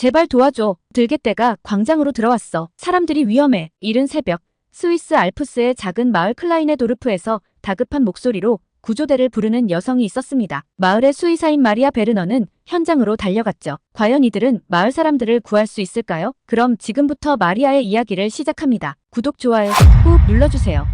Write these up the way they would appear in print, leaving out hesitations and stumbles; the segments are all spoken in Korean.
제발 도와줘. 들개떼가 광장으로 들어왔어. 사람들이 위험해. 이른 새벽, 스위스 알프스의 작은 마을 클라이네도르프에서 다급한 목소리로 구조대를 부르는 여성이 있었습니다. 마을의 수의사인 마리아 베르너는 현장으로 달려갔죠. 과연 이들은 마을 사람들을 구할 수 있을까요? 그럼 지금부터 마리아의 이야기를 시작합니다. 구독, 좋아요 꾹 눌러주세요.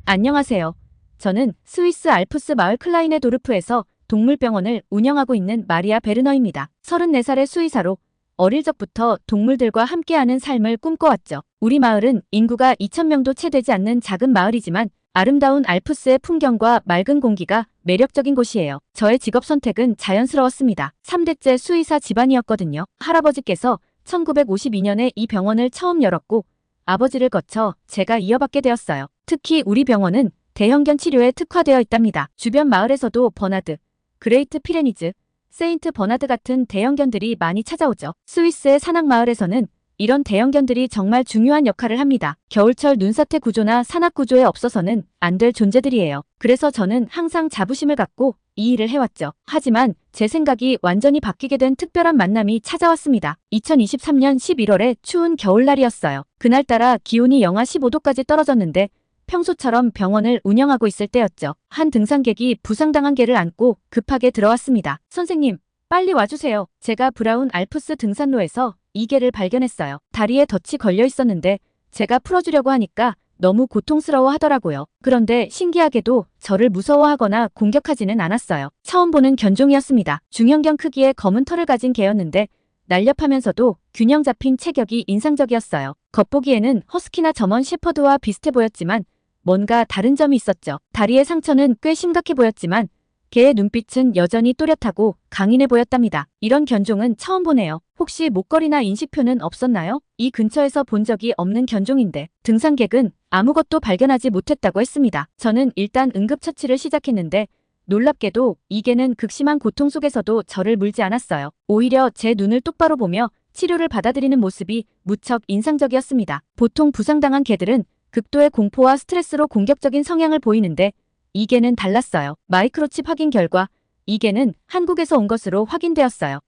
안녕하세요. 저는 스위스 알프스 마을 클라이네도르프에서 동물병원을 운영하고 있는 마리아 베르너입니다. 34살의 수의사로 어릴 적부터 동물들과 함께하는 삶을 꿈꿔왔죠. 우리 마을은 인구가 2,000명도 채 되지 않는 작은 마을이지만 아름다운 알프스의 풍경과 맑은 공기가 매력적인 곳이에요. 저의 직업 선택은 자연스러웠습니다. 3대째 수의사 집안이었거든요. 할아버지께서 1952년에 이 병원을 처음 열었고 아버지를 거쳐 제가 이어받게 되었어요. 특히 우리 병원은 대형견 치료에 특화되어 있답니다. 주변 마을에서도 버나드, 그레이트 피레니즈, 세인트 버나드 같은 대형견들이 많이 찾아오죠. 스위스의 산악마을에서는 이런 대형견들이 정말 중요한 역할을 합니다. 겨울철 눈사태 구조나 산악 구조에 없어서는 안 될 존재들이에요. 그래서 저는 항상 자부심을 갖고 이 일을 해왔죠. 하지만 제 생각이 완전히 바뀌게 된 특별한 만남이 찾아왔습니다. 2023년 11월에 추운 겨울날이었어요. 그날따라 기온이 영하 15도까지 떨어졌는데 평소처럼 병원을 운영하고 있을 때였죠. 한 등산객이 부상당한 개를 안고 급하게 들어왔습니다. 선생님, 빨리 와주세요. 제가 브라운 알프스 등산로에서 이 개를 발견했어요. 다리에 덫이 걸려 있었는데 제가 풀어주려고 하니까 너무 고통스러워 하더라고요. 그런데 신기하게도 저를 무서워하거나 공격하지는 않았어요. 처음 보는 견종이었습니다. 중형견 크기의 검은 털을 가진 개였는데 날렵하면서도 균형 잡힌 체격이 인상적이었어요. 겉보기에는 허스키나 저먼 shepherd와 비슷해 보였지만 뭔가 다른 점이 있었죠. 다리의 상처는 꽤 심각해 보였지만 개의 눈빛은 여전히 또렷하고 강인해 보였답니다. 이런 견종은 처음 보네요. 혹시 목걸이나 인식표는 없었나요? 이 근처에서 본 적이 없는 견종인데 등산객은 아무것도 발견하지 못했다고 했습니다. 저는 일단 응급처치를 시작했는데 놀랍게도 이 개는 극심한 고통 속에서도 저를 물지 않았어요. 오히려 제 눈을 똑바로 보며 치료를 받아들이는 모습이 무척 인상적이었습니다. 보통 부상당한 개들은 극도의 공포와 스트레스로 공격적인 성향을 보이는데 이 개는 달랐어요. 마이크로칩 확인 결과 이 개는 한국에서 온 것으로 확인되었어요.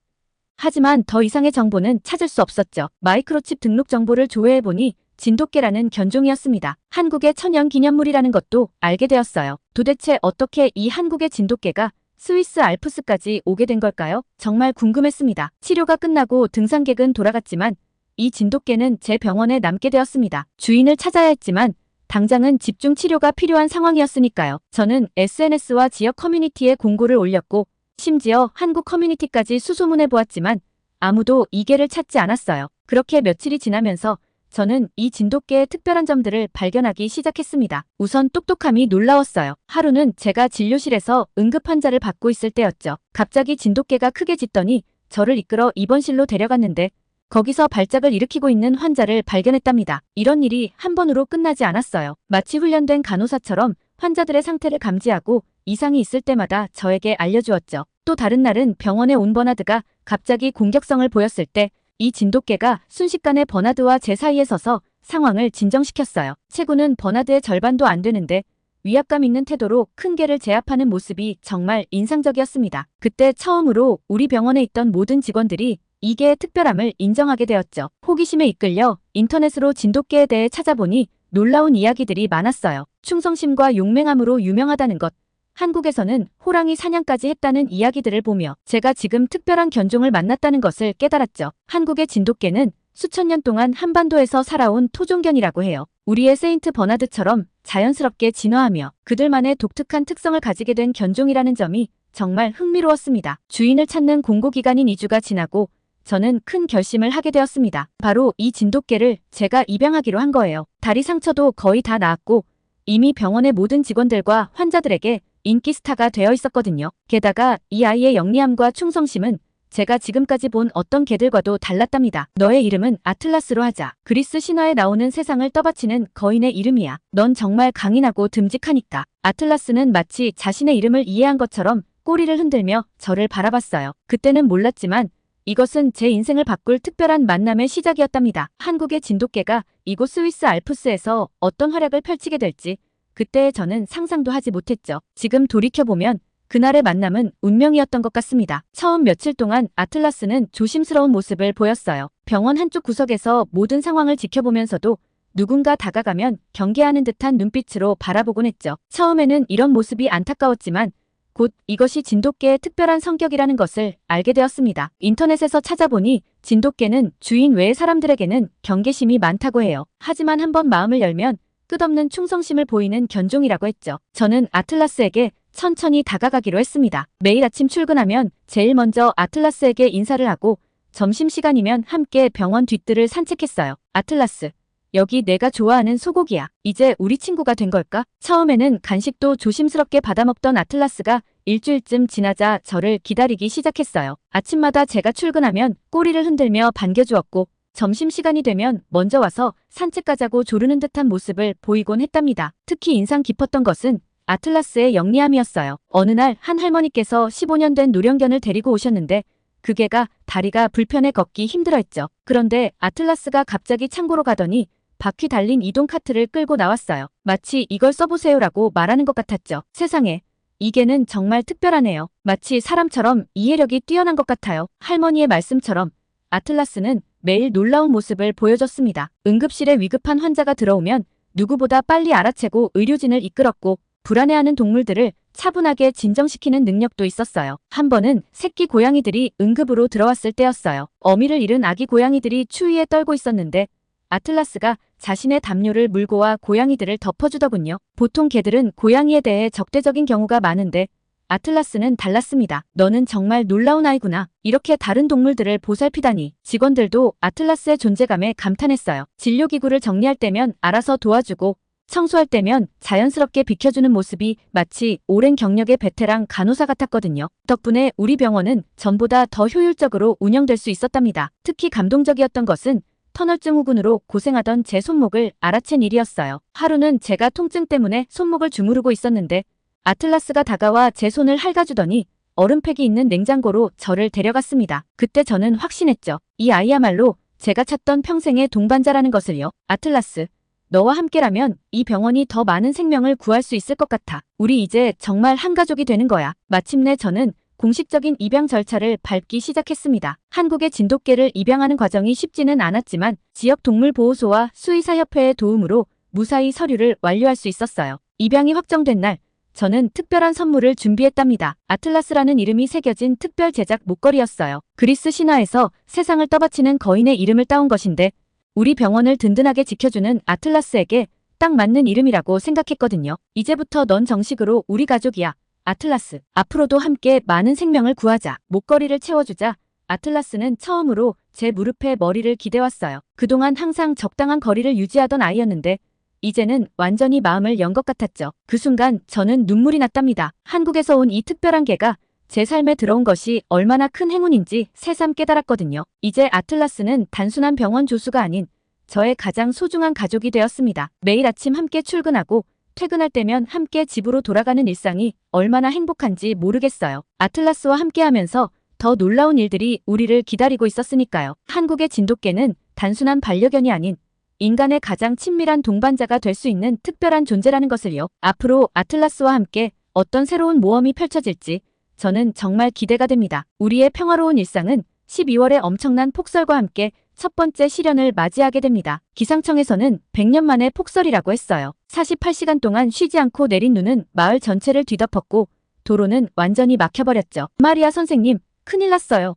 하지만 더 이상의 정보는 찾을 수 없었죠. 마이크로칩 등록 정보를 조회해보니 진돗개라는 견종이었습니다. 한국의 천연기념물이라는 것도 알게 되었어요. 도대체 어떻게 이 한국의 진돗개가 스위스 알프스까지 오게 된 걸까요? 정말 궁금했습니다. 치료가 끝나고 등산객은 돌아갔지만 이 진돗개는 제 병원에 남게 되었습니다. 주인을 찾아야 했지만 당장은 집중 치료가 필요한 상황이었으니까요. 저는 SNS와 지역 커뮤니티에 공고를 올렸고 심지어 한국 커뮤니티까지 수소문해 보았지만 아무도 이 개를 찾지 않았어요. 그렇게 며칠이 지나면서 저는 이 진돗개의 특별한 점들을 발견하기 시작했습니다. 우선 똑똑함이 놀라웠어요. 하루는 제가 진료실에서 응급 환자를 받고 있을 때였죠. 갑자기 진돗개가 크게 짖더니 저를 이끌어 입원실로 데려갔는데 거기서 발작을 일으키고 있는 환자를 발견했답니다. 이런 일이 한 번으로 끝나지 않았어요. 마치 훈련된 간호사처럼 환자들의 상태를 감지하고 이상이 있을 때마다 저에게 알려주었죠. 또 다른 날은 병원에 온 버나드가 갑자기 공격성을 보였을 때 이 진돗개가 순식간에 버나드와 제 사이에 서서 상황을 진정시켰어요. 체구는 버나드의 절반도 안 되는데 위압감 있는 태도로 큰 개를 제압하는 모습이 정말 인상적이었습니다. 그때 처음으로 우리 병원에 있던 모든 직원들이 이 개의 특별함을 인정하게 되었죠. 호기심에 이끌려 인터넷으로 진돗개에 대해 찾아보니 놀라운 이야기들이 많았어요. 충성심과 용맹함으로 유명하다는 것, 한국에서는 호랑이 사냥까지 했다는 이야기들을 보며 제가 지금 특별한 견종을 만났다는 것을 깨달았죠. 한국의 진돗개는 수천 년 동안 한반도에서 살아온 토종견이라고 해요. 우리의 세인트 버나드처럼 자연스럽게 진화하며 그들만의 독특한 특성을 가지게 된 견종이라는 점이 정말 흥미로웠습니다. 주인을 찾는 공고기간인 2주가 지나고 저는 큰 결심을 하게 되었습니다. 바로 이 진돗개를 제가 입양하기로 한 거예요. 다리 상처도 거의 다 나았고 이미 병원의 모든 직원들과 환자들에게 인기 스타가 되어 있었거든요. 게다가 이 아이의 영리함과 충성심은 제가 지금까지 본 어떤 개들과도 달랐답니다. 너의 이름은 아틀라스로 하자. 그리스 신화에 나오는 세상을 떠받치는 거인의 이름이야. 넌 정말 강인하고 듬직하니까. 아틀라스는 마치 자신의 이름을 이해한 것처럼 꼬리를 흔들며 저를 바라봤어요. 그때는 몰랐지만 이것은 제 인생을 바꿀 특별한 만남의 시작이었답니다. 한국의 진돗개가 이곳 스위스 알프스에서 어떤 활약을 펼치게 될지 그때 저는 상상도 하지 못했죠. 지금 돌이켜보면 그날의 만남은 운명이었던 것 같습니다. 처음 며칠 동안 아틀라스는 조심스러운 모습을 보였어요. 병원 한쪽 구석에서 모든 상황을 지켜보면서도 누군가 다가가면 경계하는 듯한 눈빛으로 바라보곤 했죠. 처음에는 이런 모습이 안타까웠지만 곧 이것이 진돗개의 특별한 성격이라는 것을 알게 되었습니다. 인터넷에서 찾아보니 진돗개는 주인 외의 사람들에게는 경계심이 많다고 해요. 하지만 한번 마음을 열면 끝없는 충성심을 보이는 견종이라고 했죠. 저는 아틀라스에게 천천히 다가가기로 했습니다. 매일 아침 출근하면 제일 먼저 아틀라스에게 인사를 하고 점심시간이면 함께 병원 뒷뜰을 산책했어요. 아틀라스, 여기 내가 좋아하는 소고기야. 이제 우리 친구가 된 걸까? 처음에는 간식도 조심스럽게 받아먹던 아틀라스가 일주일쯤 지나자 저를 기다리기 시작했어요. 아침마다 제가 출근하면 꼬리를 흔들며 반겨주었고 점심시간이 되면 먼저 와서 산책 가자고 조르는 듯한 모습을 보이곤 했답니다. 특히 인상 깊었던 것은 아틀라스의 영리함이었어요. 어느 날 한 할머니께서 15년 된 노령견을 데리고 오셨는데 그 개가 다리가 불편해 걷기 힘들어했죠. 그런데 아틀라스가 갑자기 창고로 가더니 바퀴 달린 이동 카트를 끌고 나왔어요. 마치 이걸 써보세요라고 말하는 것 같았죠. 세상에, 이 개는 정말 특별하네요. 마치 사람처럼 이해력이 뛰어난 것 같아요. 할머니의 말씀처럼 아틀라스는 매일 놀라운 모습을 보여줬습니다. 응급실에 위급한 환자가 들어오면 누구보다 빨리 알아채고 의료진을 이끌었고 불안해하는 동물들을 차분하게 진정시키는 능력도 있었어요. 한 번은 새끼 고양이들이 응급으로 들어왔을 때였어요. 어미를 잃은 아기 고양이들이 추위에 떨고 있었는데 아틀라스가 자신의 담요를 물고 와 고양이들을 덮어주더군요. 보통 개들은 고양이에 대해 적대적인 경우가 많은데 아틀라스는 달랐습니다. 너는 정말 놀라운 아이구나. 이렇게 다른 동물들을 보살피다니. 직원들도 아틀라스의 존재감에 감탄했어요. 진료기구를 정리할 때면 알아서 도와주고 청소할 때면 자연스럽게 비켜주는 모습이 마치 오랜 경력의 베테랑 간호사 같았거든요. 덕분에 우리 병원은 전보다 더 효율적으로 운영될 수 있었답니다. 특히 감동적이었던 것은 터널증 후군으로 고생하던 제 손목을 알아챈 일이었어요. 하루는 제가 통증 때문에 손목을 주무르고 있었는데 아틀라스가 다가와 제 손을 핥아주더니 얼음팩이 있는 냉장고로 저를 데려갔습니다. 그때 저는 확신했죠. 이 아이야말로 제가 찾던 평생의 동반자라는 것을요. 아틀라스, 너와 함께라면 이 병원이 더 많은 생명을 구할 수 있을 것 같아. 우리 이제 정말 한 가족이 되는 거야. 마침내 저는 공식적인 입양 절차를 밟기 시작했습니다. 한국의 진돗개를 입양하는 과정이 쉽지는 않았지만 지역 동물보호소와 수의사협회의 도움으로 무사히 서류를 완료할 수 있었어요. 입양이 확정된 날, 저는 특별한 선물을 준비했답니다. 아틀라스라는 이름이 새겨진 특별 제작 목걸이였어요. 그리스 신화에서 세상을 떠받치는 거인의 이름을 따온 것인데 우리 병원을 든든하게 지켜주는 아틀라스에게 딱 맞는 이름이라고 생각했거든요. 이제부터 넌 정식으로 우리 가족이야. 아틀라스, 앞으로도 함께 많은 생명을 구하자. 목걸이를 채워주자 아틀라스는 처음으로 제 무릎에 머리를 기대왔어요. 그동안 항상 적당한 거리를 유지하던 아이였는데 이제는 완전히 마음을 연 것 같았죠. 그 순간 저는 눈물이 났답니다. 한국에서 온 이 특별한 개가 제 삶에 들어온 것이 얼마나 큰 행운인지 새삼 깨달았거든요. 이제 아틀라스는 단순한 병원 조수가 아닌 저의 가장 소중한 가족이 되었습니다. 매일 아침 함께 출근하고 퇴근할 때면 함께 집으로 돌아가는 일상이 얼마나 행복한지 모르겠어요. 아틀라스와 함께하면서 더 놀라운 일들이 우리를 기다리고 있었으니까요. 한국의 진돗개는 단순한 반려견이 아닌 인간의 가장 친밀한 동반자가 될 수 있는 특별한 존재라는 것을요. 앞으로 아틀라스와 함께 어떤 새로운 모험이 펼쳐질지 저는 정말 기대가 됩니다. 우리의 평화로운 일상은 12월의 엄청난 폭설과 함께 첫 번째 시련을 맞이하게 됩니다. 기상청에서는 100년 만에 폭설이라고 했어요. 48시간 동안 쉬지 않고 내린 눈은 마을 전체를 뒤덮었고 도로는 완전히 막혀버렸죠. 마리아 선생님, 큰일 났어요.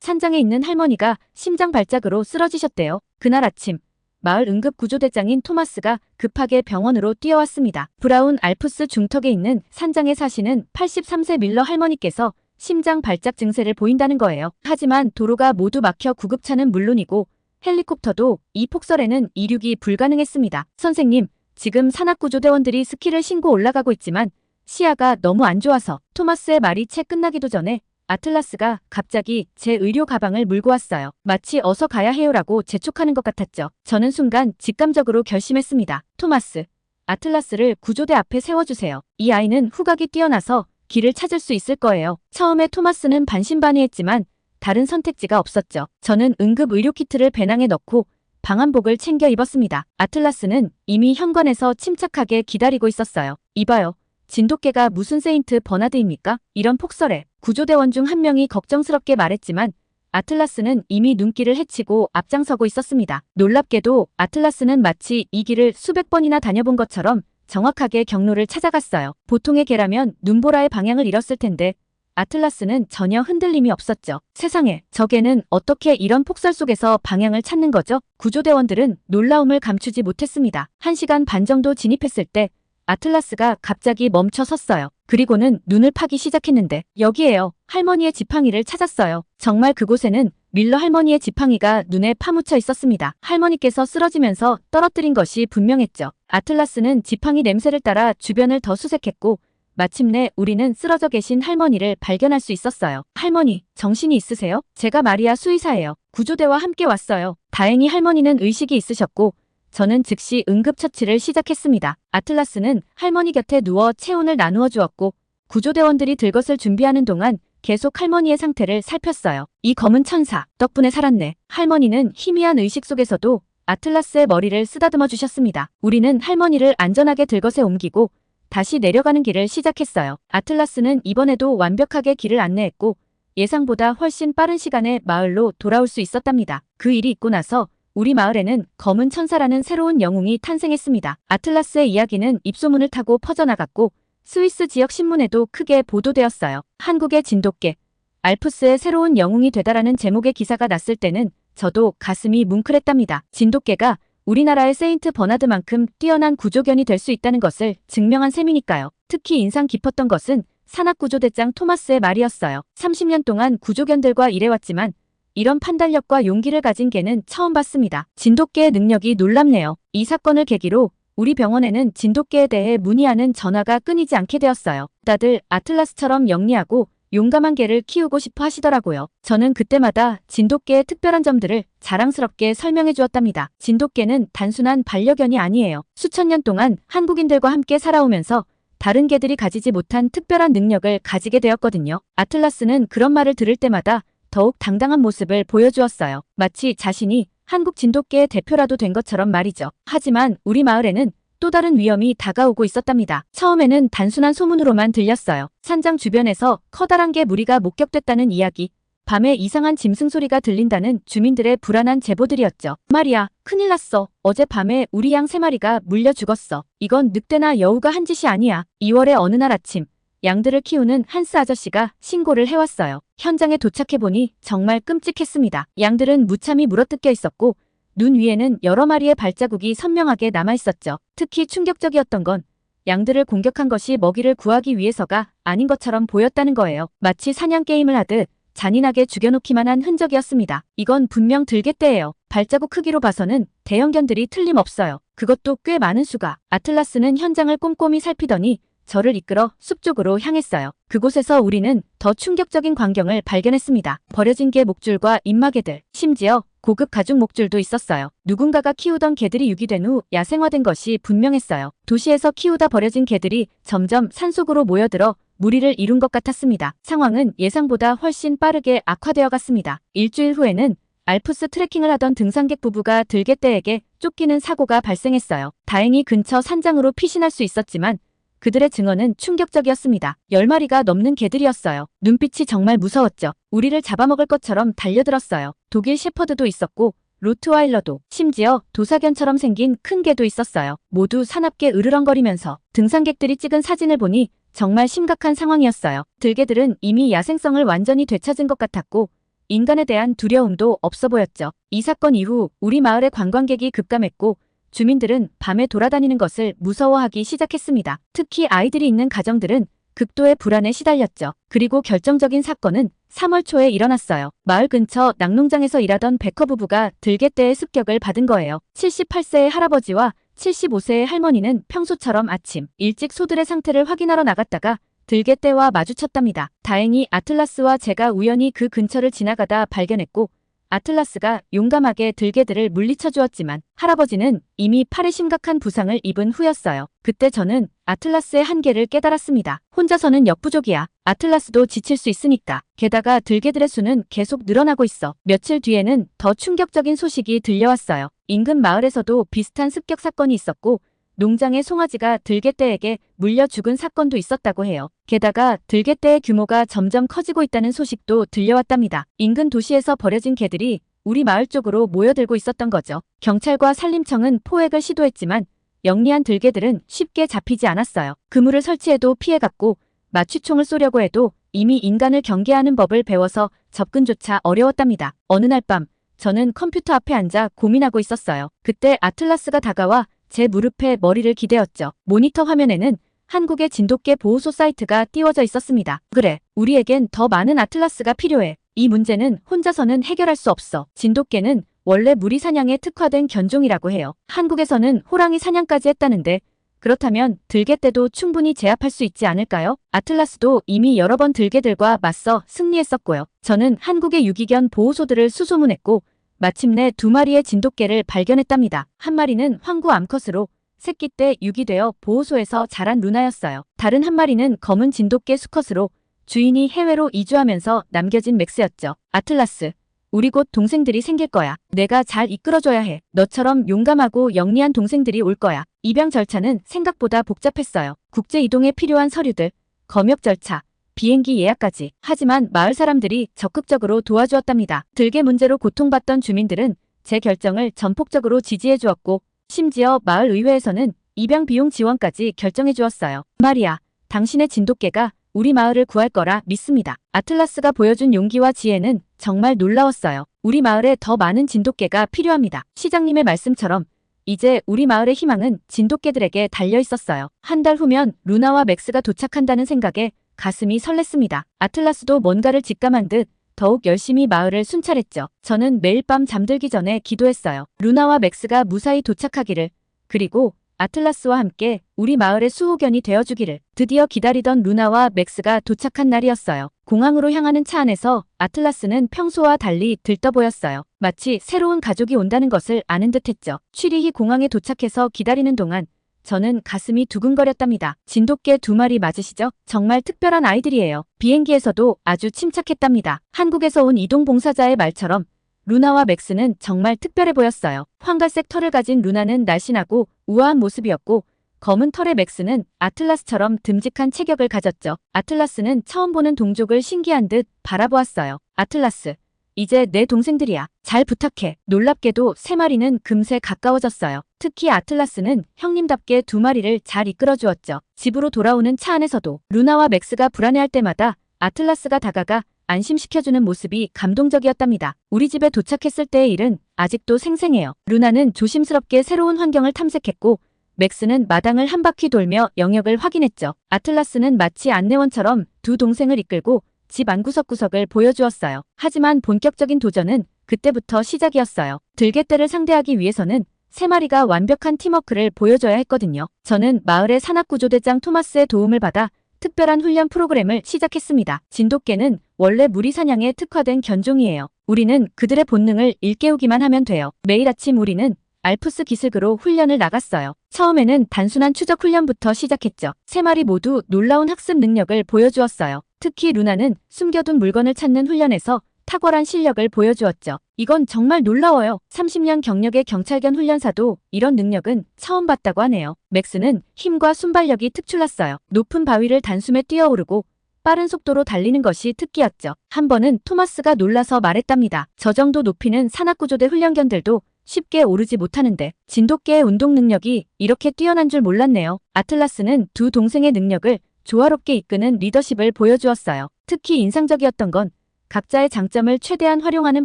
산장에 있는 할머니가 심장 발작으로 쓰러지셨대요. 그날 아침 마을 응급구조대장인 토마스가 급하게 병원으로 뛰어왔습니다. 브라운 알프스 중턱에 있는 산장에 사시는 83세 밀러 할머니께서 심장 발작 증세를 보인다는 거예요. 하지만 도로가 모두 막혀 구급차는 물론이고 헬리콥터도 이 폭설에는 이륙이 불가능했습니다. 선생님, 지금 산악구조대원들이 스키를 신고 올라가고 있지만 시야가 너무 안 좋아서. 토마스의 말이 채 끝나기도 전에 아틀라스가 갑자기 제 의료 가방을 물고 왔어요. 마치 어서 가야 해요라고 재촉하는 것 같았죠. 저는 순간 직감적으로 결심했습니다. 토마스, 아틀라스를 구조대 앞에 세워주세요. 이 아이는 후각이 뛰어나서 길을 찾을 수 있을 거예요. 처음에 토마스는 반신반의했지만 다른 선택지가 없었죠. 저는 응급 의료 키트를 배낭에 넣고 방한복을 챙겨 입었습니다. 아틀라스는 이미 현관에서 침착하게 기다리고 있었어요. 이봐요. 진돗개가 무슨 세인트 버나드입니까? 이런 폭설에 구조대원 중 한 명이 걱정스럽게 말했지만 아틀라스는 이미 눈길을 헤치고 앞장서고 있었습니다. 놀랍게도 아틀라스는 마치 이 길을 수백 번이나 다녀본 것처럼 정확하게 경로를 찾아갔어요. 보통의 개라면 눈보라의 방향을 잃었을 텐데 아틀라스는 전혀 흔들림이 없었죠. 세상에, 저 개는 어떻게 이런 폭설 속에서 방향을 찾는 거죠? 구조대원들은 놀라움을 감추지 못했습니다. 1시간 반 정도 진입했을 때 아틀라스가 갑자기 멈춰 섰어요. 그리고는 눈을 파기 시작했는데 여기에요. 할머니의 지팡이를 찾았어요. 정말 그곳에는 밀러 할머니의 지팡이가 눈에 파묻혀 있었습니다. 할머니께서 쓰러지면서 떨어뜨린 것이 분명했죠. 아틀라스는 지팡이 냄새를 따라 주변을 더 수색했고 마침내 우리는 쓰러져 계신 할머니를 발견할 수 있었어요. 할머니, 정신이 있으세요? 제가 마리아 수의사예요. 구조대와 함께 왔어요. 다행히 할머니는 의식이 있으셨고 저는 즉시 응급처치를 시작했습니다. 아틀라스는 할머니 곁에 누워 체온을 나누어 주었고 구조대원들이 들것을 준비하는 동안 계속 할머니의 상태를 살폈어요. 이 검은 천사, 덕분에 살았네. 할머니는 희미한 의식 속에서도 아틀라스의 머리를 쓰다듬어 주셨습니다. 우리는 할머니를 안전하게 들것에 옮기고 다시 내려가는 길을 시작했어요. 아틀라스는 이번에도 완벽하게 길을 안내했고 예상보다 훨씬 빠른 시간에 마을로 돌아올 수 있었답니다. 그 일이 있고 나서 우리 마을에는 검은 천사라는 새로운 영웅이 탄생했습니다. 아틀라스의 이야기는 입소문을 타고 퍼져나갔고 스위스 지역 신문에도 크게 보도되었어요. 한국의 진돗개, 알프스의 새로운 영웅이 되다라는 제목의 기사가 났을 때는 저도 가슴이 뭉클했답니다. 진돗개가 우리나라의 세인트 버나드만큼 뛰어난 구조견이 될 수 있다는 것을 증명한 셈이니까요. 특히 인상 깊었던 것은 산악구조대장 토마스의 말이었어요. 30년 동안 구조견들과 일해왔지만 이런 판단력과 용기를 가진 개는 처음 봤습니다. 진돗개의 능력이 놀랍네요. 이 사건을 계기로 우리 병원에는 진돗개에 대해 문의하는 전화가 끊이지 않게 되었어요. 다들 아틀라스처럼 영리하고 용감한 개를 키우고 싶어 하시더라고요. 저는 그때마다 진돗개의 특별한 점들을 자랑스럽게 설명해 주었답니다. 진돗개는 단순한 반려견이 아니에요. 수천 년 동안 한국인들과 함께 살아오면서 다른 개들이 가지지 못한 특별한 능력을 가지게 되었거든요. 아틀라스는 그런 말을 들을 때마다 더욱 당당한 모습을 보여주었어요. 마치 자신이 한국 진돗개의 대표라도 된 것처럼 말이죠. 하지만 우리 마을에는 또 다른 위험이 다가오고 있었답니다. 처음에는 단순한 소문으로만 들렸어요. 산장 주변에서 커다란 개 무리가 목격됐다는 이야기, 밤에 이상한 짐승 소리가 들린다는 주민들의 불안한 제보들이었죠. 말이야, 큰일 났어. 어젯밤에 우리 양 3마리가 물려 죽었어. 이건 늑대나 여우가 한 짓이 아니야. 2월의 어느 날 아침, 양들을 키우는 한스 아저씨가 신고를 해왔어요. 현장에 도착해보니 정말 끔찍했습니다. 양들은 무참히 물어뜯겨 있었고 눈 위에는 여러 마리의 발자국이 선명하게 남아있었죠. 특히 충격적이었던 건 양들을 공격한 것이 먹이를 구하기 위해서가 아닌 것처럼 보였다는 거예요. 마치 사냥 게임을 하듯 잔인하게 죽여놓기만 한 흔적이었습니다. 이건 분명 들개떼예요. 발자국 크기로 봐서는 대형견들이 틀림없어요. 그것도 꽤 많은 수가. 아틀라스는 현장을 꼼꼼히 살피더니 저를 이끌어 숲 쪽으로 향했어요. 그곳에서 우리는 더 충격적인 광경을 발견했습니다. 버려진 개 목줄과 입마개들, 심지어 고급 가죽 목줄도 있었어요. 누군가가 키우던 개들이 유기된 후 야생화된 것이 분명했어요. 도시에서 키우다 버려진 개들이 점점 산속으로 모여들어 무리를 이룬 것 같았습니다. 상황은 예상보다 훨씬 빠르게 악화되어 갔습니다. 일주일 후에는 알프스 트레킹을 하던 등산객 부부가 들개떼에게 쫓기는 사고가 발생했어요. 다행히 근처 산장으로 피신할 수 있었지만 그들의 증언은 충격적이었습니다. 10마리가 넘는 개들이었어요. 눈빛이 정말 무서웠죠. 우리를 잡아먹을 것처럼 달려들었어요. 독일 셰퍼드도 있었고 로트와일러도, 심지어 도사견처럼 생긴 큰 개도 있었어요. 모두 사납게 으르렁거리면서 등산객들이 찍은 사진을 보니 정말 심각한 상황이었어요. 들개들은 이미 야생성을 완전히 되찾은 것 같았고 인간에 대한 두려움도 없어 보였죠. 이 사건 이후 우리 마을의 관광객이 급감했고 주민들은 밤에 돌아다니는 것을 무서워하기 시작했습니다. 특히 아이들이 있는 가정들은 극도의 불안에 시달렸죠. 그리고 결정적인 사건은 3월 초에 일어났어요. 마을 근처 낙농장에서 일하던 베커 부부가 들개떼의 습격을 받은 거예요. 78세의 할아버지와 75세의 할머니는 평소처럼 아침 일찍 소들의 상태를 확인하러 나갔다가 들개떼와 마주쳤답니다. 다행히 아틀라스와 제가 우연히 그 근처를 지나가다 발견했고 아틀라스가 용감하게 들개들을 물리쳐 주었지만 할아버지는 이미 팔에 심각한 부상을 입은 후였어요. 그때 저는 아틀라스의 한계를 깨달았습니다. 혼자서는 역부족이야. 아틀라스도 지칠 수 있으니까. 게다가 들개들의 수는 계속 늘어나고 있어. 며칠 뒤에는 더 충격적인 소식이 들려왔어요. 인근 마을에서도 비슷한 습격 사건이 있었고 농장의 송아지가 들개떼에게 물려 죽은 사건도 있었다고 해요. 게다가 들개떼의 규모가 점점 커지고 있다는 소식도 들려왔답니다. 인근 도시에서 버려진 개들이 우리 마을 쪽으로 모여들고 있었던 거죠. 경찰과 산림청은 포획을 시도했지만 영리한 들개들은 쉽게 잡히지 않았어요. 그물을 설치해도 피해갔고 마취총을 쏘려고 해도 이미 인간을 경계하는 법을 배워서 접근조차 어려웠답니다. 어느 날 밤 저는 컴퓨터 앞에 앉아 고민하고 있었어요. 그때 아틀라스가 다가와 제 무릎에 머리를 기대었죠. 모니터 화면에는 한국의 진돗개 보호소 사이트가 띄워져 있었습니다. 그래, 우리에겐 더 많은 아틀라스가 필요해. 이 문제는 혼자서는 해결할 수 없어. 진돗개는 원래 무리 사냥에 특화된 견종이라고 해요. 한국에서는 호랑이 사냥까지 했다는데 그렇다면 들개떼도 충분히 제압할 수 있지 않을까요? 아틀라스도 이미 여러 번 들개들과 맞서 승리했었고요. 저는 한국의 유기견 보호소들을 수소문했고 마침내 2마리의 진돗개를 발견했답니다. 한 마리는 황구 암컷으로 새끼 때 유기되어 보호소에서 자란 루나였어요. 다른 한 마리는 검은 진돗개 수컷으로 주인이 해외로 이주하면서 남겨진 맥스였죠. 아틀라스, 우리 곧 동생들이 생길 거야. 내가 잘 이끌어줘야 해. 너처럼 용감하고 영리한 동생들이 올 거야. 입양 절차는 생각보다 복잡했어요. 국제 이동에 필요한 서류들, 검역 절차, 비행기 예약까지. 하지만 마을 사람들이 적극적으로 도와주었답니다. 들개 문제로 고통받던 주민들은 제 결정을 전폭적으로 지지해 주었고 심지어 마을 의회에서는 입양 비용 지원까지 결정해 주었어요. 마리아, 당신의 진돗개가 우리 마을을 구할 거라 믿습니다. 아틀라스가 보여준 용기와 지혜는 정말 놀라웠어요. 우리 마을에 더 많은 진돗개가 필요합니다. 시장님의 말씀처럼 이제 우리 마을의 희망은 진돗개들에게 달려 있었어요. 한 달 후면 루나와 맥스가 도착한다는 생각에 가슴이 설렜습니다. 아틀라스도 뭔가를 직감한 듯 더욱 열심히 마을을 순찰했죠. 저는 매일 밤 잠들기 전에 기도했어요. 루나와 맥스가 무사히 도착하기를, 그리고 아틀라스와 함께 우리 마을의 수호견이 되어주기를. 드디어 기다리던 루나와 맥스가 도착한 날이었어요. 공항으로 향하는 차 안에서 아틀라스는 평소와 달리 들떠 보였어요. 마치 새로운 가족이 온다는 것을 아는 듯했죠. 취리히 공항에 도착해서 기다리는 동안 저는 가슴이 두근거렸답니다. 진돗개 2마리 맞으시죠? 정말 특별한 아이들이에요. 비행기에서도 아주 침착했답니다. 한국에서 온 이동봉사자의 말처럼 루나와 맥스는 정말 특별해 보였어요. 황갈색 털을 가진 루나는 날씬하고 우아한 모습이었고 검은 털의 맥스는 아틀라스처럼 듬직한 체격을 가졌죠. 아틀라스는 처음 보는 동족을 신기한 듯 바라보았어요. 아틀라스, 이제 내 동생들이야. 잘 부탁해. 놀랍게도 3마리는 금세 가까워졌어요. 특히 아틀라스는 형님답게 2마리를 잘 이끌어주었죠. 집으로 돌아오는 차 안에서도 루나와 맥스가 불안해할 때마다 아틀라스가 다가가 안심시켜주는 모습이 감동적이었답니다. 우리 집에 도착했을 때의 일은 아직도 생생해요. 루나는 조심스럽게 새로운 환경을 탐색했고 맥스는 마당을 한 바퀴 돌며 영역을 확인했죠. 아틀라스는 마치 안내원처럼 2 동생을 이끌고 집 안 구석구석을 보여주었어요. 하지만 본격적인 도전은 그때부터 시작이었어요. 들개떼를 상대하기 위해서는 3마리가 완벽한 팀워크를 보여줘야 했거든요. 저는 마을의 산악구조대장 토마스의 도움을 받아 특별한 훈련 프로그램을 시작했습니다. 진돗개는 원래 무리 사냥에 특화된 견종이에요. 우리는 그들의 본능을 일깨우기만 하면 돼요. 매일 아침 우리는 알프스 기슭으로 훈련을 나갔어요. 처음에는 단순한 추적 훈련부터 시작했죠. 3마리 모두 놀라운 학습 능력을 보여주었어요. 특히 루나는 숨겨둔 물건을 찾는 훈련에서 탁월한 실력을 보여주었죠. 이건 정말 놀라워요. 30년 경력의 경찰견 훈련사도 이런 능력은 처음 봤다고 하네요. 맥스는 힘과 순발력이 특출났어요. 높은 바위를 단숨에 뛰어오르고 빠른 속도로 달리는 것이 특기였죠. 한 번은 토마스가 놀라서 말했답니다. 저 정도 높이는 산악구조대 훈련견들도 쉽게 오르지 못하는데 진돗개의 운동 능력이 이렇게 뛰어난 줄 몰랐네요. 아틀라스는 2 동생의 능력을 조화롭게 이끄는 리더십을 보여주었어요. 특히 인상적이었던 건 각자의 장점을 최대한 활용하는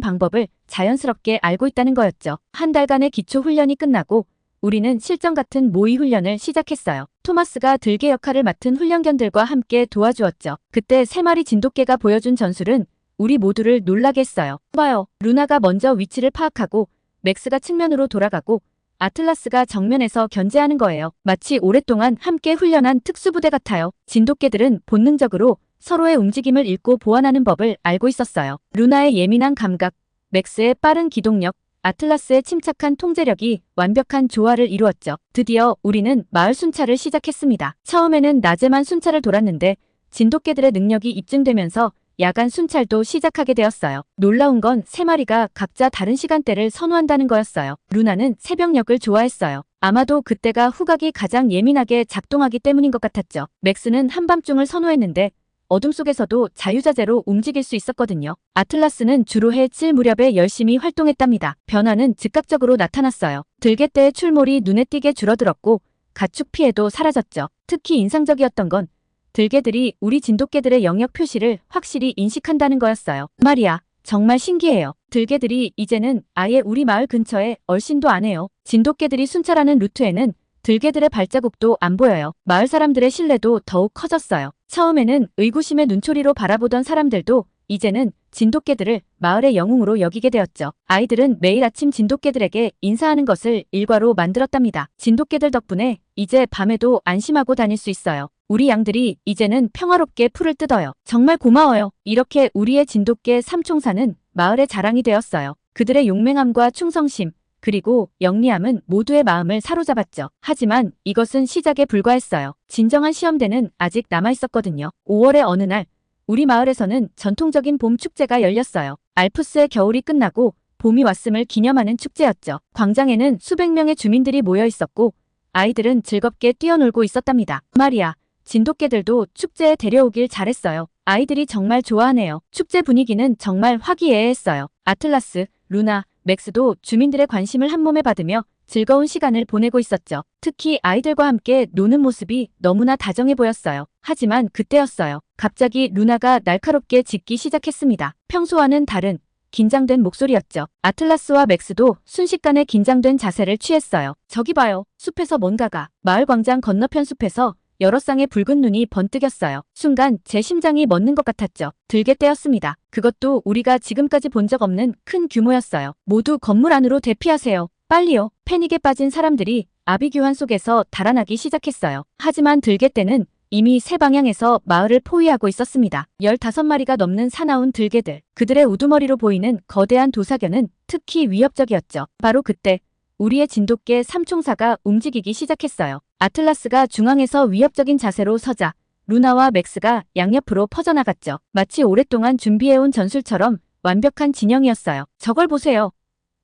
방법을 자연스럽게 알고 있다는 거였죠. 한 달간의 기초 훈련이 끝나고 우리는 실전 같은 모의 훈련을 시작했어요. 토마스가 들개 역할을 맡은 훈련견들과 함께 도와주었죠. 그때 3마리 진돗개가 보여준 전술은 우리 모두를 놀라게 했어요. 봐요. 루나가 먼저 위치를 파악하고 맥스가 측면으로 돌아가고 아틀라스가 정면에서 견제하는 거예요. 마치 오랫동안 함께 훈련한 특수부대 같아요. 진돗개들은 본능적으로 서로의 움직임을 읽고 보완하는 법을 알고 있었어요. 루나의 예민한 감각, 맥스의 빠른 기동력, 아틀라스의 침착한 통제력이 완벽한 조화를 이루었죠. 드디어 우리는 마을 순찰을 시작했습니다. 처음에는 낮에만 순찰을 돌았는데 진돗개들의 능력이 입증되면서 야간 순찰도 시작하게 되었어요. 놀라운 건 세 마리가 각자 다른 시간대를 선호한다는 거였어요. 루나는 새벽녘을 좋아했어요. 아마도 그때가 후각이 가장 예민하게 작동하기 때문인 것 같았죠. 맥스는 한밤중을 선호했는데 어둠 속에서도 자유자재로 움직일 수 있었거든요. 아틀라스는 주로 해질 무렵에 열심히 활동했답니다. 변화는 즉각적으로 나타났어요. 들개떼의 출몰이 눈에 띄게 줄어들었고 가축 피해도 사라졌죠. 특히 인상적이었던 건 들개들이 우리 진돗개들의 영역 표시를 확실히 인식한다는 거였어요. 말이야, 정말 신기해요. 들개들이 이제는 아예 우리 마을 근처에 얼씬도 안 해요. 진돗개들이 순찰하는 루트에는 들개들의 발자국도 안 보여요. 마을 사람들의 신뢰도 더욱 커졌어요. 처음에는 의구심의 눈초리로 바라보던 사람들도 이제는 진돗개들을 마을의 영웅으로 여기게 되었죠. 아이들은 매일 아침 진돗개들에게 인사하는 것을 일과로 만들었답니다. 진돗개들 덕분에 이제 밤에도 안심하고 다닐 수 있어요. 우리 양들이 이제는 평화롭게 풀을 뜯어요. 정말 고마워요. 이렇게 우리의 진돗개 삼총사는 마을의 자랑이 되었어요. 그들의 용맹함과 충성심, 그리고 영리함은 모두의 마음을 사로잡았죠. 하지만 이것은 시작에 불과했어요. 진정한 시험대는 아직 남아있었거든요. 5월의 어느 날 우리 마을에서는 전통적인 봄 축제가 열렸어요. 알프스의 겨울이 끝나고 봄이 왔음을 기념하는 축제였죠. 광장에는 수백 명의 주민들이 모여 있었고 아이들은 즐겁게 뛰어놀고 있었답니다. 말이야, 진돗개들도 축제에 데려오길 잘했어요. 아이들이 정말 좋아하네요. 축제 분위기는 정말 화기애애했어요. 아틀라스, 루나, 맥스도 주민들의 관심을 한몸에 받으며 즐거운 시간을 보내고 있었죠. 특히 아이들과 함께 노는 모습이 너무나 다정해 보였어요. 하지만 그때였어요. 갑자기 루나가 날카롭게 짖기 시작했습니다. 평소와는 다른 긴장된 목소리였죠. 아틀라스와 맥스도 순식간에 긴장된 자세를 취했어요. 저기 봐요. 숲에서 뭔가가. 마을 광장 건너편 숲에서 여러 쌍의 붉은 눈이 번뜩였어요. 순간 제 심장이 멎는 것 같았죠. 들개떼였습니다. 그것도 우리가 지금까지 본 적 없는 큰 규모였어요. 모두 건물 안으로 대피하세요. 빨리요. 패닉에 빠진 사람들이 아비규환 속에서 달아나기 시작했어요. 하지만 들개떼는 이미 세 방향에서 마을을 포위하고 있었습니다. 15마리가 넘는 사나운 들개들. 그들의 우두머리로 보이는 거대한 도사견은 특히 위협적이었죠. 바로 그때 우리의 진돗개 삼총사가 움직이기 시작했어요. 아틀라스가 중앙에서 위협적인 자세로 서자 루나와 맥스가 양옆으로 퍼져나갔죠. 마치 오랫동안 준비해온 전술처럼 완벽한 진영이었어요. 저걸 보세요.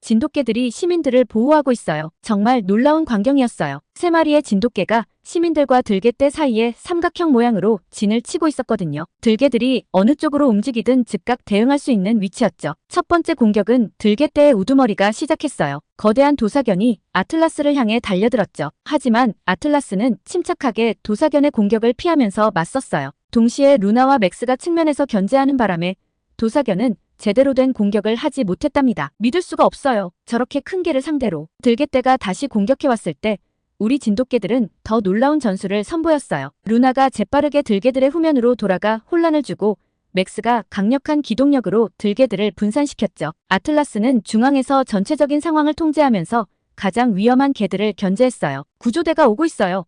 진돗개들이 시민들을 보호하고 있어요. 정말 놀라운 광경이었어요. 세 마리의 진돗개가 시민들과 들개떼 사이에 삼각형 모양으로 진을 치고 있었거든요. 들개들이 어느 쪽으로 움직이든 즉각 대응할 수 있는 위치였죠. 첫 번째 공격은 들개떼의 우두머리가 시작했어요. 거대한 도사견이 아틀라스를 향해 달려들었죠. 하지만 아틀라스는 침착하게 도사견의 공격을 피하면서 맞섰어요. 동시에 루나와 맥스가 측면에서 견제하는 바람에 도사견은 제대로 된 공격을 하지 못했답니다. 믿을 수가 없어요. 저렇게 큰 개를 상대로. 들개떼가 다시 공격해왔을 때 우리 진돗개들은 더 놀라운 전술을 선보였어요. 루나가 재빠르게 들개들의 후면으로 돌아가 혼란을 주고 맥스가 강력한 기동력으로 들개들을 분산시켰죠. 아틀라스는 중앙에서 전체적인 상황을 통제하면서 가장 위험한 개들을 견제했어요. 구조대가 오고 있어요.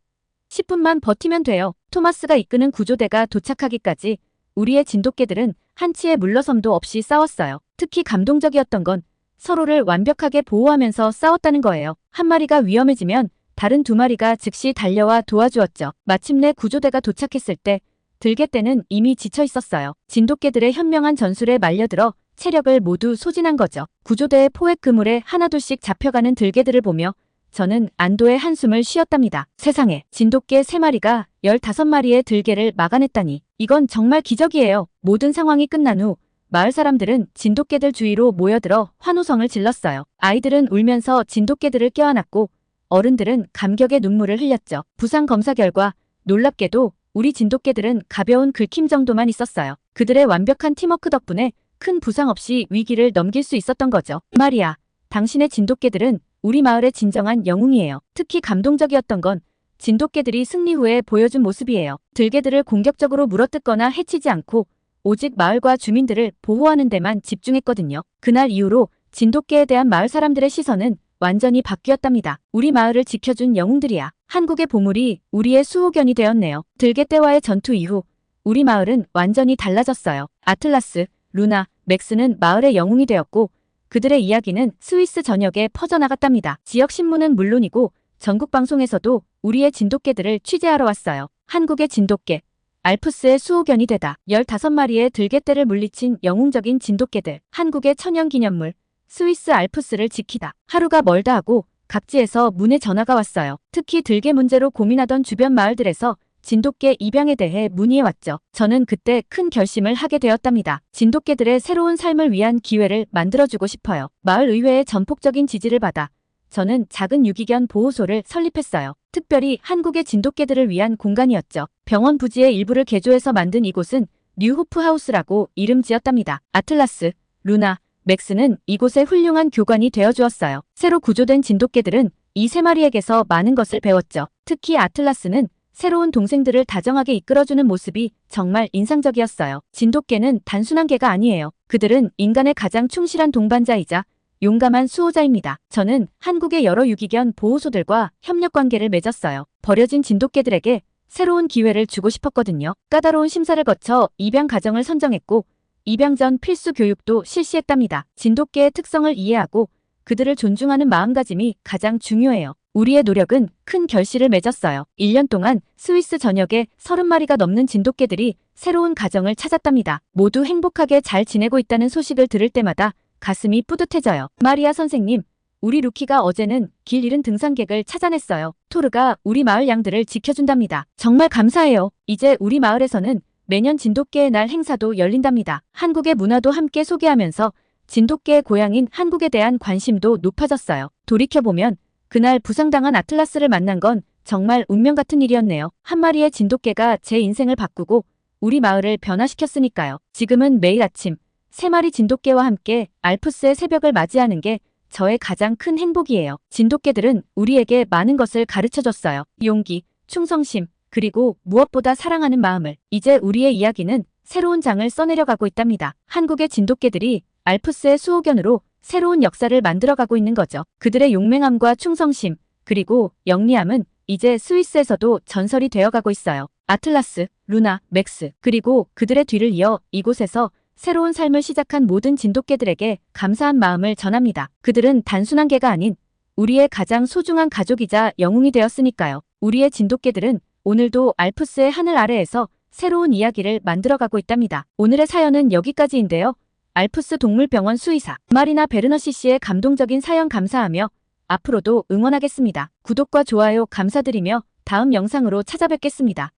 10분만 버티면 돼요. 토마스가 이끄는 구조대가 도착하기까지 우리의 진돗개들은 한치의 물러섬도 없이 싸웠어요. 특히 감동적이었던 건 서로를 완벽하게 보호하면서 싸웠다는 거예요. 한 마리가 위험해지면 다른 두 마리가 즉시 달려와 도와주었죠. 마침내 구조대가 도착했을 때 들개떼는 이미 지쳐 있었어요. 진돗개들의 현명한 전술에 말려들어 체력을 모두 소진한 거죠. 구조대의 포획 그물에 하나둘씩 잡혀가는 들개들을 보며 저는 안도의 한숨을 쉬었답니다. 세상에, 진돗개 3마리가 15마리의 들개를 막아냈다니. 이건 정말 기적이에요. 모든 상황이 끝난 후 마을 사람들은 진돗개들 주위로 모여들어 환호성을 질렀어요. 아이들은 울면서 진돗개들을 껴안았고 어른들은 감격의 눈물을 흘렸죠. 부상 검사 결과 놀랍게도 우리 진돗개들은 가벼운 긁힘 정도만 있었어요. 그들의 완벽한 팀워크 덕분에 큰 부상 없이 위기를 넘길 수 있었던 거죠. 말이야, 당신의 진돗개들은 우리 마을의 진정한 영웅이에요. 특히 감동적이었던 건 진돗개들이 승리 후에 보여준 모습이에요. 들개들을 공격적으로 물어뜯거나 해치지 않고 오직 마을과 주민들을 보호하는 데만 집중했거든요. 그날 이후로 진돗개에 대한 마을 사람들의 시선은 완전히 바뀌었답니다. 우리 마을을 지켜준 영웅들이야. 한국의 보물이 우리의 수호견이 되었네요. 들개떼와의 전투 이후 우리 마을은 완전히 달라졌어요. 아틀라스, 루나, 맥스는 마을의 영웅이 되었고 그들의 이야기는 스위스 전역에 퍼져나갔답니다. 지역 신문은 물론이고 전국 방송에서도 우리의 진돗개들을 취재하러 왔어요. 한국의 진돗개, 알프스의 수호견이 되다. 15마리의 들개떼를 물리친 영웅적인 진돗개들. 한국의 천연기념물. 스위스 알프스를 지키다. 하루가 멀다 하고 각지에서 문의 전화가 왔어요. 특히 들개 문제로 고민하던 주변 마을들에서 진돗개 입양에 대해 문의해왔죠. 저는 그때 큰 결심을 하게 되었답니다. 진돗개들의 새로운 삶을 위한 기회를 만들어주고 싶어요. 마을 의회의 전폭적인 지지를 받아 저는 작은 유기견 보호소를 설립했어요. 특별히 한국의 진돗개들을 위한 공간이었죠. 병원 부지의 일부를 개조해서 만든 이곳은 뉴호프 하우스라고 이름 지었답니다. 아틀라스, 루나, 맥스는 이곳에 훌륭한 교관이 되어주었어요. 새로 구조된 진돗개들은 이 세 마리에게서 많은 것을 배웠죠. 특히 아틀라스는 새로운 동생들을 다정하게 이끌어주는 모습이 정말 인상적이었어요. 진돗개는 단순한 개가 아니에요. 그들은 인간의 가장 충실한 동반자이자 용감한 수호자입니다. 저는 한국의 여러 유기견 보호소들과 협력 관계를 맺었어요. 버려진 진돗개들에게 새로운 기회를 주고 싶었거든요. 까다로운 심사를 거쳐 입양 가정을 선정했고 입양 전 필수 교육도 실시했답니다. 진돗개의 특성을 이해하고 그들을 존중하는 마음가짐이 가장 중요해요. 우리의 노력은 큰 결실을 맺었어요. 1년 동안 스위스 전역에 30마리가 넘는 진돗개들이 새로운 가정을 찾았답니다. 모두 행복하게 잘 지내고 있다는 소식을 들을 때마다 가슴이 뿌듯해져요. 마리아 선생님, 우리 루키가 어제는 길 잃은 등산객을 찾아냈어요. 토르가 우리 마을 양들을 지켜준답니다. 정말 감사해요. 이제 우리 마을에서는 매년 진돗개의 날 행사도 열린답니다. 한국의 문화도 함께 소개하면서 진돗개의 고향인 한국에 대한 관심도 높아졌어요. 돌이켜보면 그날 부상당한 아틀라스를 만난 건 정말 운명 같은 일이었네요. 한 마리의 진돗개가 제 인생을 바꾸고 우리 마을을 변화시켰으니까요. 지금은 매일 아침 3마리 진돗개와 함께 알프스의 새벽을 맞이하는 게 저의 가장 큰 행복이에요. 진돗개들은 우리에게 많은 것을 가르쳐줬어요. 용기, 충성심, 그리고 무엇보다 사랑하는 마음을. 이제 우리의 이야기는 새로운 장을 써내려가고 있답니다. 한국의 진돗개들이 알프스의 수호견으로 새로운 역사를 만들어가고 있는 거죠. 그들의 용맹함과 충성심, 그리고 영리함은 이제 스위스에서도 전설이 되어가고 있어요. 아틀라스, 루나, 맥스, 그리고 그들의 뒤를 이어 이곳에서 새로운 삶을 시작한 모든 진돗개들에게 감사한 마음을 전합니다. 그들은 단순한 개가 아닌 우리의 가장 소중한 가족이자 영웅이 되었으니까요. 우리의 진돗개들은 오늘도 알프스의 하늘 아래에서 새로운 이야기를 만들어가고 있답니다. 오늘의 사연은 여기까지인데요. 알프스 동물병원 수의사 마리나 베르너시 씨의 감동적인 사연 감사하며 앞으로도 응원하겠습니다. 구독과 좋아요 감사드리며 다음 영상으로 찾아뵙겠습니다.